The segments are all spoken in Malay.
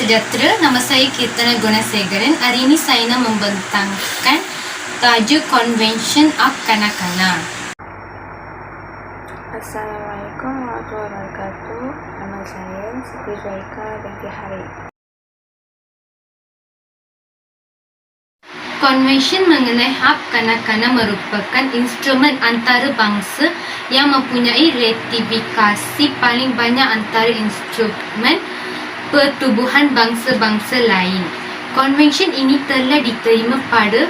sejahtera, nama saya Kirtana Gunasegaran. Hari ini saya nak membentangkan tajuk Convention of Kanak-kanak. Assalamualaikum warahmatullahi wabarakatuh. Nama saya Siti Zaika binti Hari. Konvensyen mengenai hak kanak-kanak merupakan instrumen antarabangsa yang mempunyai ratifikasi paling banyak antara instrumen pertubuhan bangsa-bangsa lain. Konvensyen ini telah diterima pada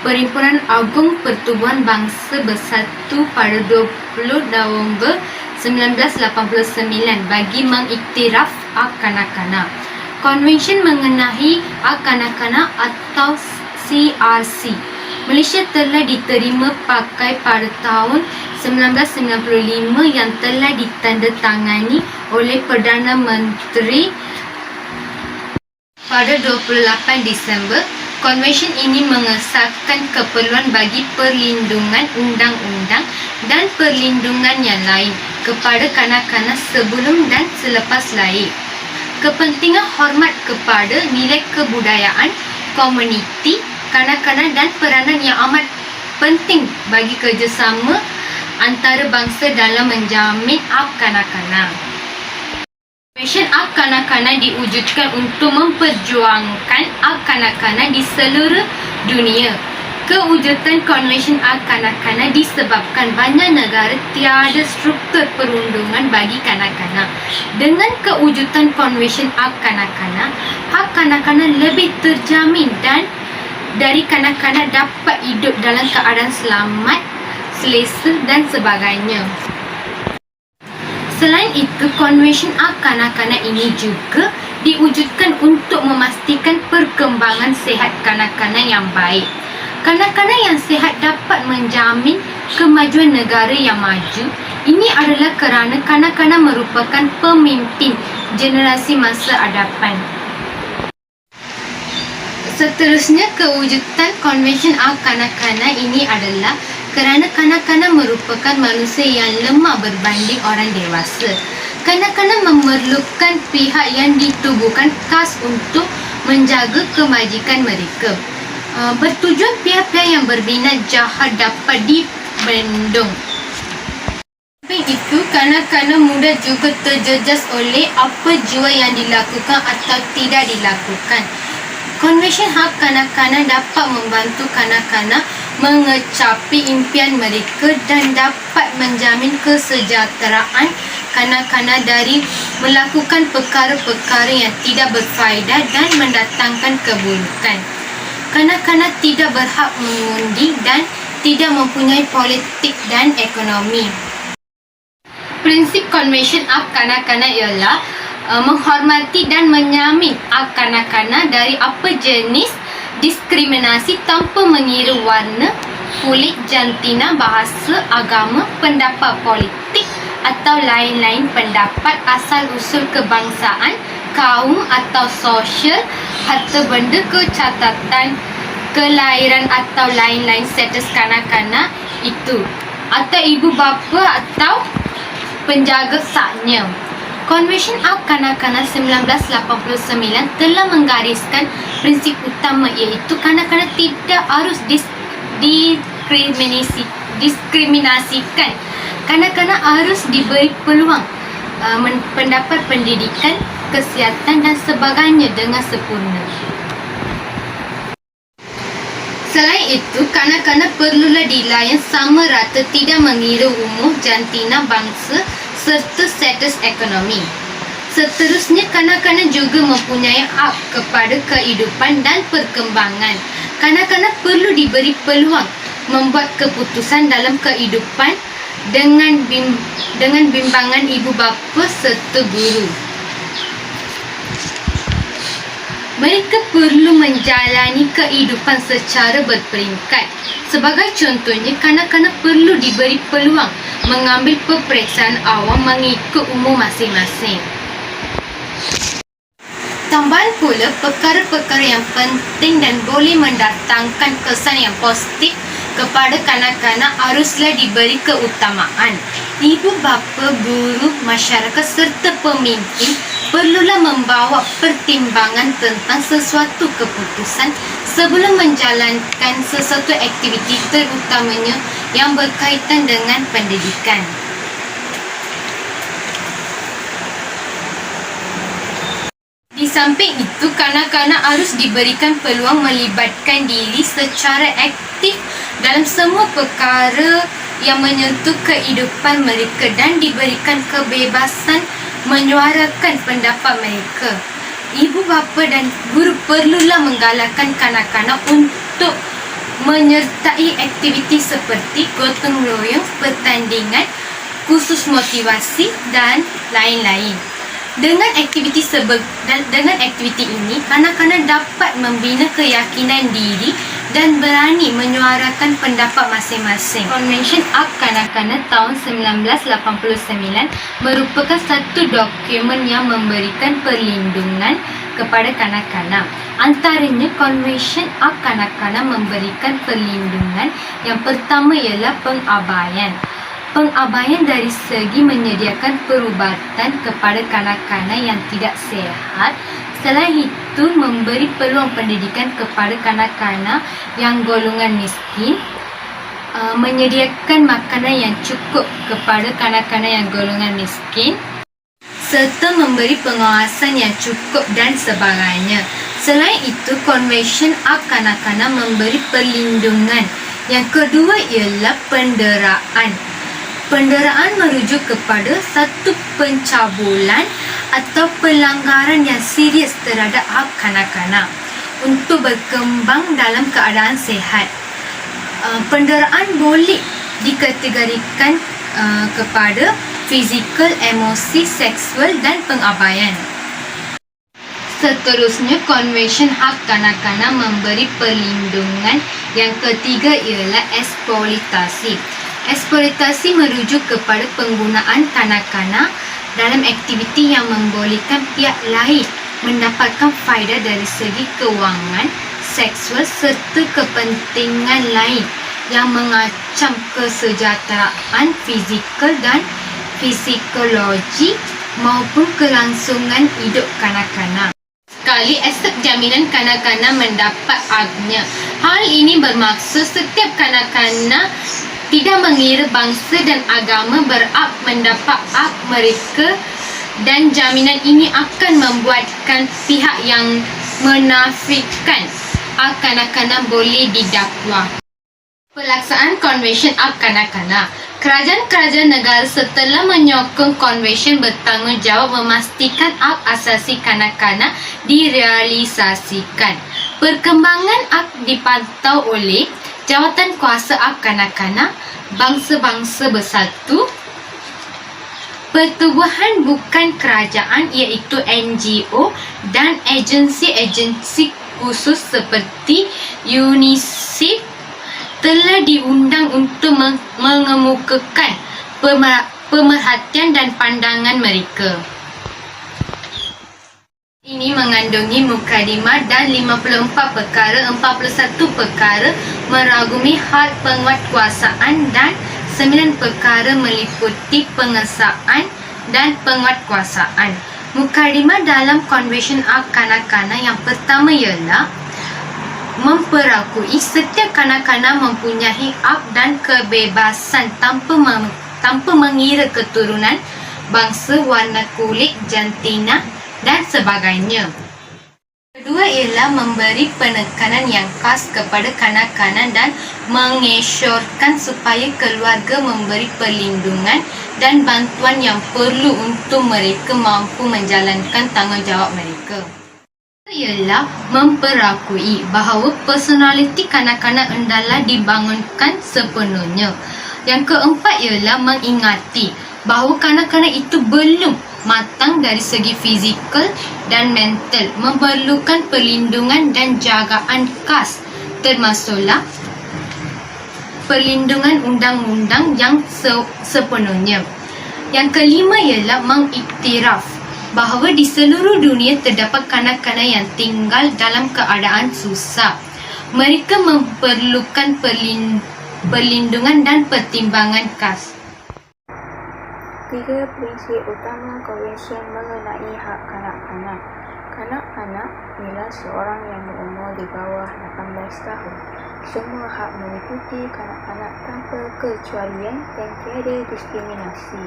Perhimpunan Agung Pertubuhan Bangsa Bersatu pada 20 November 1989 bagi mengiktiraf hak kanak-kanak. Konvensyen mengenai hak kanak-kanak atau CRC Malaysia telah diterima pakai pada tahun 1995 yang telah ditandatangani oleh Perdana Menteri pada 28 Disember. Konvensyen ini mengesahkan keperluan bagi perlindungan undang-undang dan perlindungan yang lain kepada kanak-kanak sebelum dan selepas lahir. Kepentingan hormat kepada nilai kebudayaan, komuniti, kanak-kanak dan peranan yang amat penting bagi kerjasama antarabangsa dalam menjamin hak kanak-kanak. Konvensyen hak kanak-kanak diwujudkan untuk memperjuangkan hak kanak-kanak di seluruh dunia. Kewujudan Konvensyen hak kanak-kanak disebabkan banyak negara tiada struktur perundungan bagi kanak-kanak. Dengan kewujudan Konvensyen hak kanak-kanak lebih terjamin dan dari kanak-kanak dapat hidup dalam keadaan selamat, selesa dan sebagainya. Selain itu, Konvensyen hak kanak-kanak ini juga diwujudkan untuk memastikan perkembangan sihat kanak-kanak yang baik. Kanak-kanak yang sihat dapat menjamin kemajuan negara yang maju. Ini adalah kerana kanak-kanak merupakan pemimpin generasi masa hadapan. Seterusnya, kewujudan Konvensyen hak kanak-kanak ini adalah kerana kanak-kanak merupakan manusia yang lemah berbanding orang dewasa. Kanak-kanak memerlukan pihak yang ditubuhkan khas untuk menjaga kemajikan mereka. Bertujuan pihak-pihak yang berminat jahat dapat dibendung. Selain itu, kanak-kanak muda juga terjejas oleh apa jua yang dilakukan atau tidak dilakukan. Konvensyen hak kanak-kanak dapat membantu kanak-kanak mengecapi impian mereka dan dapat menjamin kesejahteraan kanak-kanak dari melakukan perkara-perkara yang tidak berfaedah dan mendatangkan keburukan. Kanak-kanak tidak berhak mengundi dan tidak mempunyai politik dan ekonomi. Prinsip Konvensyen hak kanak-kanak ialah menghormati dan menjamin hak kanak-kanak dari apa jenis diskriminasi tanpa mengira warna, kulit, jantina, bahasa, agama, pendapat politik atau lain-lain pendapat, asal-usul kebangsaan, kaum atau sosial, harta benda, kecacatan, kelahiran atau lain-lain status kanak-kanak itu atau ibu bapa atau penjaga saknya. Konvensyen hak kanak-kanak 1989 telah menggariskan prinsip utama iaitu kanak-kanak tidak harus diskriminasikan. Kanak-kanak harus diberi peluang mendapat pendidikan, kesihatan dan sebagainya dengan sempurna. Selain itu, kanak-kanak perlulah dilayan sama rata tidak mengira umur, jantina, bangsa serta status ekonomi. Seterusnya, kanak-kanak juga mempunyai hak kepada kehidupan dan perkembangan. Kanak-kanak perlu diberi peluang membuat keputusan dalam kehidupan dengan bimbangan ibu bapa serta guru. Mereka perlu menjalani kehidupan secara berperingkat. Sebagai contohnya, kanak-kanak perlu diberi peluang mengambil peperiksaan awam mengikut umur masing-masing. Tambahan pula, perkara-perkara yang penting dan boleh mendatangkan kesan yang positif kepada kanak-kanak haruslah diberi keutamaan. Ibu bapa, guru, masyarakat serta pemimpin perlulah membawa pertimbangan tentang sesuatu keputusan sebelum menjalankan sesuatu aktiviti, terutamanya yang berkaitan dengan pendidikan. Di samping itu, kanak-kanak harus diberikan peluang melibatkan diri secara aktif dalam semua perkara yang menyentuh kehidupan mereka dan diberikan kebebasan menyuarakan pendapat mereka. Ibu bapa dan guru perlulah menggalakkan kanak-kanak untuk menyertai aktiviti seperti gotong royong, pertandingan, kursus motivasi dan lain-lain. Dengan aktiviti ini, kanak-kanak dapat membina keyakinan diri dan berani menyuarakan pendapat masing-masing. Convention Up Kanak-kanak tahun 1989 merupakan satu dokumen yang memberikan perlindungan kepada kanak-kanak. Antaranya, Convention Up Kanak-kanak memberikan perlindungan yang pertama ialah pengabaian. Pengabaian dari segi menyediakan perubatan kepada kanak-kanak yang tidak sihat. Selain itu, memberi peluang pendidikan kepada kanak-kanak yang golongan miskin, menyediakan makanan yang cukup kepada kanak-kanak yang golongan miskin, serta memberi pengawasan yang cukup dan sebagainya. Selain itu, Convention Up Kanak-kanak memberi perlindungan. Yang kedua ialah penderaan. Penderaan merujuk kepada satu pencabulan atau pelanggaran yang serius terhadap hak kanak-kanak untuk berkembang dalam keadaan sihat. Penderaan boleh dikategorikan kepada fizikal, emosi, seksual dan pengabaian. Seterusnya, Convention Hak Kanak-kanak memberi perlindungan. Yang ketiga ialah eksploitasi. Eksploitasi merujuk kepada penggunaan kanak-kanak dalam aktiviti yang membolehkan pihak lain mendapatkan faedah dari segi kewangan, seksual serta kepentingan lain yang mengancam kesejahteraan fizikal dan psikologi maupun kelangsungan hidup kanak-kanak. Sekali asas jaminan kanak-kanak mendapat haknya. Hal ini bermaksud setiap kanak-kanak tidak mengira bangsa dan agama berhak mendapat hak mereka, dan jaminan ini akan membuatkan pihak yang menafikan hak kanak-kanak boleh didakwa. Pelaksanaan Convention Up Kanak-kanak. Kerajaan-kerajaan negara setelah menyokong konvensyen bertanggungjawab memastikan hak asasi kanak-kanak direalisasikan. Perkembangan hak dipantau oleh Jawatan Kuasa Hak Kanak-kanak, Bangsa-Bangsa Bersatu, pertubuhan bukan kerajaan iaitu NGO dan agensi-agensi khusus seperti UNICEF telah diundang untuk mengemukakan pemerhatian dan pandangan mereka. Ini mengandungi mukadimah dan 54 perkara, 41 perkara meragumi hal penguatkuasaan dan 9 perkara meliputi pengesaan dan penguatkuasaan. Mukadimah dalam Convention Hak Kanak-kanak yang pertama ialah memperakui setiap kanak-kanak mempunyai hak dan kebebasan tanpa mengira keturunan, bangsa, warna kulit, jantina dan sebagainya. Kedua ialah memberi penekanan yang khas kepada kanak-kanak dan mengesyorkan supaya keluarga memberi perlindungan dan bantuan yang perlu untuk mereka mampu menjalankan tanggungjawab mereka. Ialah memperakui bahawa personaliti kanak-kanak hendaklah dibangunkan sepenuhnya. Yang keempat ialah mengingati bahawa kanak-kanak itu belum matang dari segi fizikal dan mental, memerlukan perlindungan dan jagaan khas, termasuklah perlindungan undang-undang yang sepenuhnya. Yang kelima ialah mengiktiraf bahawa di seluruh dunia terdapat kanak-kanak yang tinggal dalam keadaan susah. Mereka memerlukan perlindungan dan pertimbangan khas. Ketiga, prinsip utama konvensyen mengenai hak kanak-kanak. Kanak-kanak ialah seorang yang berumur di bawah 18 tahun. Semua hak meliputi kanak-kanak tanpa kecualian dan tiada diskriminasi.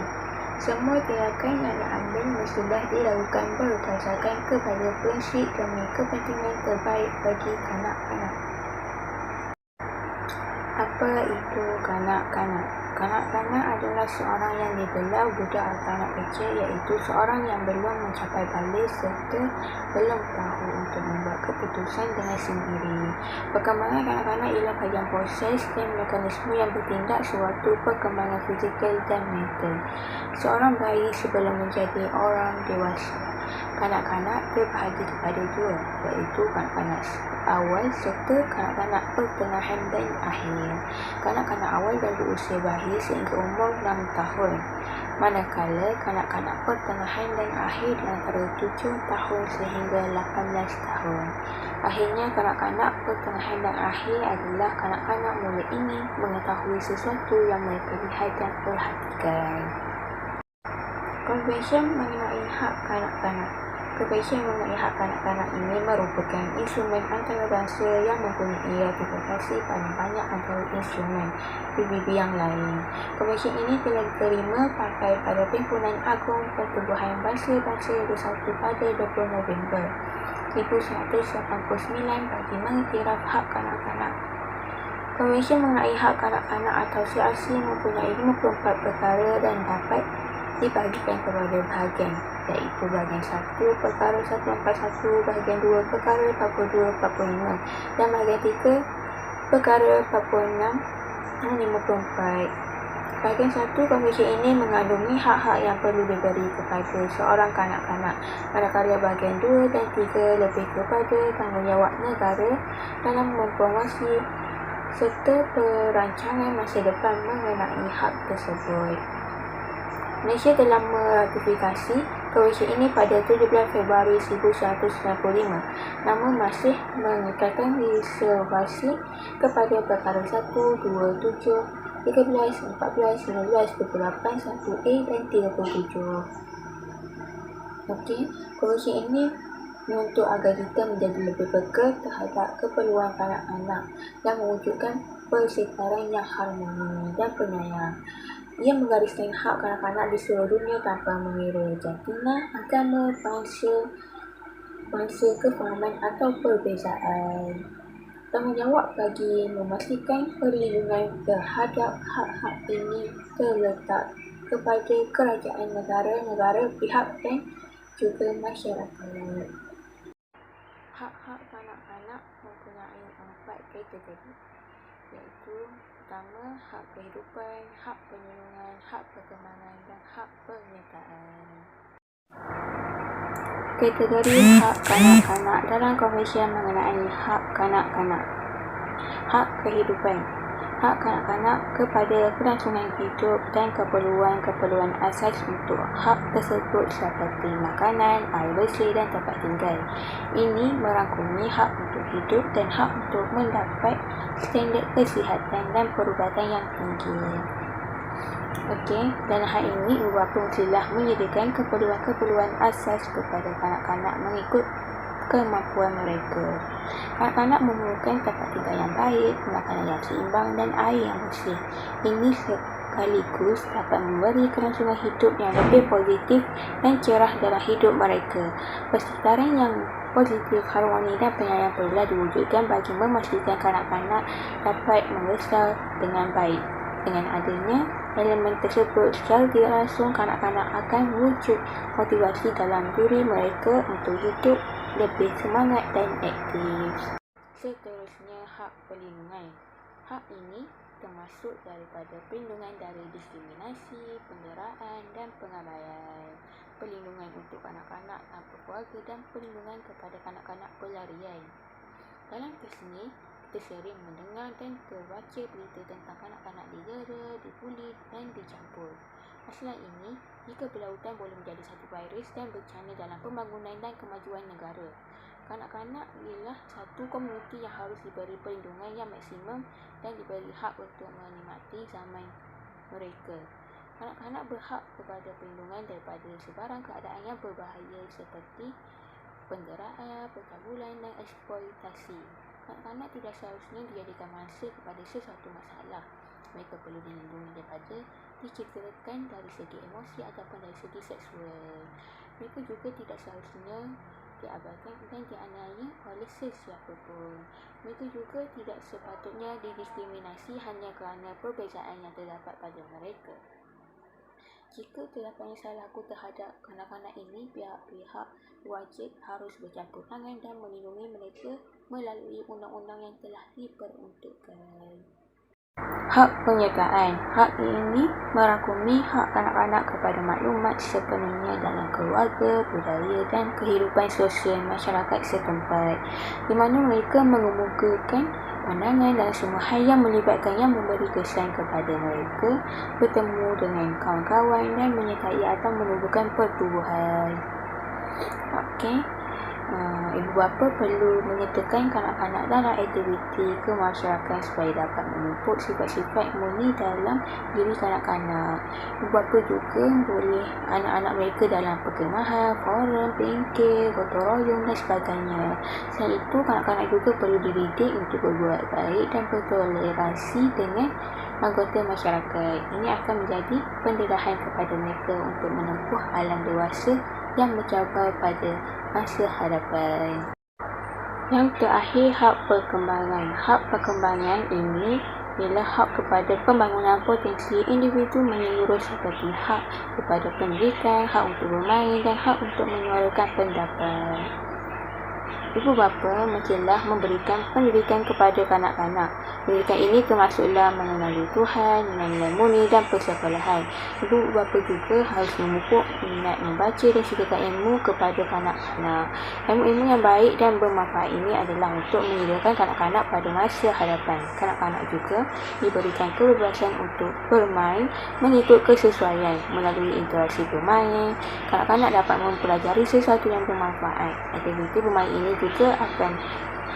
Semua tindakan yang diambil mestilah dilakukan berdasarkan kepada prinsip demi kepentingan terbaik bagi kanak-kanak. Apa itu kanak-kanak? Kanak-kanak adalah seorang yang digelar budak atau anak kecil, iaitu seorang yang belum mencapai balik serta belum tahu untuk membuat keputusan dengan sendiri. Perkembangan kanak-kanak ialah bahagian proses dan mekanisme yang bertindak sewaktu perkembangan fizikal dan mental seorang bayi sebelum menjadi orang dewasa. Kanak-kanak terbahagi kepada dua, iaitu kanak-kanak awal serta kanak-kanak pertengahan dan akhir. Kanak-kanak awal dari usia bayi sehingga umur 6 tahun, manakala kanak-kanak pertengahan dan akhir di antara 7 tahun sehingga 18 tahun. Akhirnya, kanak-kanak pertengahan dan akhir adalah kanak-kanak mula ingin mengetahui sesuatu yang mereka lihat dan perhatikan. Konvensyen mengenai hak kanak-kanak. Konvensyen mengenai hak kanak-kanak ini merupakan instrumen antarabangsa yang mempunyai ratifikasi paling banyak antara instrumen PBB yang lain. Konvensyen ini telah diterima pakai pada Perhimpunan Agung Pertubuhan Bangsa-Bangsa bersatu pada 20 November 1989 bagi mengiktiraf hak kanak-kanak. Konvensyen mengenai hak kanak-kanak atau CRC mempunyai 54 perkara dan dapat dibahagikan kepada bahagian, iaitu bahagian 1 perkara 141, bahagian 2 perkara 42-45 dan bahagian 3 perkara 46-54. Bahagian 1 konvensyen ini mengandungi hak-hak yang perlu diberi kepada seorang kanak-kanak, manakala bahagian 2 dan 3 lebih kepada tanggungjawab negara dalam mempromosi serta perancangan masa depan mengenai hak tersebut. Malaysia telah meratifikasi konvensyen ini pada 17 Februari 1995, namun masih mengekalkan reservasi kepada perkara 1, 2, 7, 13, 14, 19, 28, 1A dan 37. Konvensyen ini untuk agar kita menjadi lebih peka terhadap keperluan kanak-kanak dan mewujudkan persekitaran yang harmoni dan penyayang. Ia menggariskan hak kanak-kanak di seluruh dunia tanpa mengira jantina, agama, bangsa, kefahaman atau perbezaan. Tanggungjawab bagi memastikan perlindungan terhadap hak-hak ini terletak kepada kerajaan negara-negara, pihak dan juga masyarakat. Hak-hak kanak-kanak mempunyai 4 kategori, iaitu pertama, hak kehidupan, hak perlindungan, hak perkembangan dan hak penyertaan. Kategori hak kanak-kanak dalam konvensyen mengenai hak kanak-kanak. Hak kehidupan. Hak kanak-kanak kepada kelangsungan hidup dan keperluan asas untuk hak tersebut seperti makanan, air bersih dan tempat tinggal. Ini merangkumi hak untuk hidup dan hak untuk mendapat standard kesihatan dan perubatan yang tinggi. Dalam hal ini, beberapa telah menyediakan keperluan asas kepada kanak-kanak mengikut kemampuan mereka. Kanak-kanak memerlukan tempat tinggal yang baik, makanan yang seimbang dan air yang bersih. Ini sekaligus dapat memberi kelangsungan hidup yang lebih positif dan cerah dalam hidup mereka. Persekitaran yang positif, harmoni dan penyayang perlulah diwujudkan bagi memastikan kanak-kanak dapat membesar dengan baik. Dengan adanya elemen tersebut, secara tidak langsung kanak-kanak akan wujud motivasi dalam diri mereka untuk hidup lebih semangat dan aktif. Seterusnya, hak perlindungan. Hak ini termasuk daripada perlindungan dari diskriminasi, penderaan dan pengabaian, perlindungan untuk kanak-kanak tanpa keluarga dan perlindungan kepada kanak-kanak pelarian. Dalam kes ini, kita sering mendengar dan terbaca berita tentang kanak-kanak didera, dibuli dan dicampur. Masalah ini, jika berlautan, boleh menjadi satu virus dan bencana dalam pembangunan dan kemajuan negara. Kanak-kanak ialah satu komuniti yang harus diberi perlindungan yang maksimum dan diberi hak untuk menikmati zaman mereka. Kanak-kanak berhak kepada perlindungan daripada sebarang keadaan yang berbahaya seperti penderaan, pencabulan dan eksploitasi. Kanak-kanak tidak seharusnya dijadikan mangsa kepada sesuatu masalah. Mereka perlu dilindungi daripada dicederakan dari segi emosi ataupun dari segi seksual. Mereka juga tidak seharusnya diabaikan dan dianiaya oleh sesiapa pun. Mereka juga tidak sepatutnya didiskriminasi hanya kerana perbezaan yang terdapat pada mereka. Jika terdapat salah laku terhadap kanak-kanak ini, pihak-pihak wajib harus bercampur tangan dan melindungi mereka melalui undang-undang yang telah diperuntukkan. Hak penyertaan. Hak ini merangkumi hak kanak-kanak kepada maklumat sepenuhnya dalam keluarga, budaya dan kehidupan sosial masyarakat setempat, di mana mereka mengemukakan pandangan dan semua hal yang melibatkan yang memberi kesan kepada mereka, bertemu dengan kawan-kawan dan menyertai atau menubuhkan pertubuhan. Ibu bapa perlu menyertakan kanak-kanak dalam aktiviti kemasyarakatan supaya dapat memupuk sifat-sifat murni dalam diri kanak-kanak. Ibu bapa juga boleh anak-anak mereka dalam perkemahan, forum, bengkel, gotong royong dan sebagainya. Selain itu, kanak-kanak juga perlu dididik untuk berbuat baik dan bertoleransi dengan anggota masyarakat. Ini akan menjadi pendedahan kepada mereka untuk menempuh alam dewasa yang mencabar pada masa hadapan. Yang terakhir, hak perkembangan. Hak perkembangan ini ialah hak kepada pembangunan potensi individu menyeluruh seperti hak kepada pendidikan, hak untuk bermain dan hak untuk menyuarakan pendapat. Ibu bapa mestilah memberikan pendidikan kepada kanak-kanak. Pendidikan ini termasuklah mengenali Tuhan, nilai-nilai murni dan persekolahan. Ibu bapa juga harus memupuk minat membaca dan sukakan ilmu kepada kanak-kanak. Ilmu-ilmu yang baik dan bermanfaat ini adalah untuk menyediakan kanak-kanak pada masa hadapan. Kanak-kanak juga diberikan kebebasan untuk bermain mengikut kesesuaian. Melalui interaksi bermain, kanak-kanak dapat mempelajari sesuatu yang bermanfaat. Aktiviti bermain ini juga akan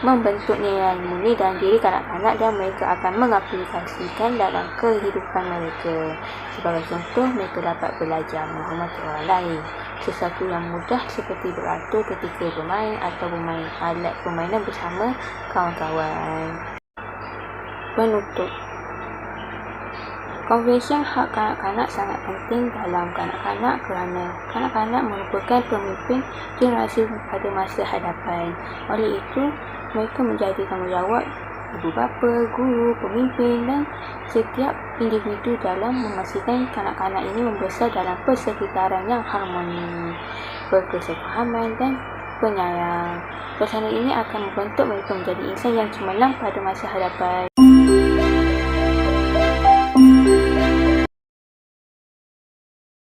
membentuk nilai murni dalam diri kanak-kanak dan mereka akan mengaplikasikan dalam kehidupan mereka. Sebagai contoh, mereka dapat belajar menghormati orang lain, sesuatu yang mudah seperti beratur ketika bermain atau bermain alat permainan bersama kawan-kawan. Penutup. Konvensyen hak kanak-kanak sangat penting dalam kanak-kanak kerana kanak-kanak merupakan pemimpin generasi pada masa hadapan. Oleh itu, mereka menjadi tanggungjawab ibu bapa, guru, pemimpin dan setiap individu dalam memastikan kanak-kanak ini membesar dalam persekitaran yang harmoni, berkesepahaman dan penyayang. Suasana ini akan membentuk mereka menjadi insan yang cemerlang pada masa hadapan.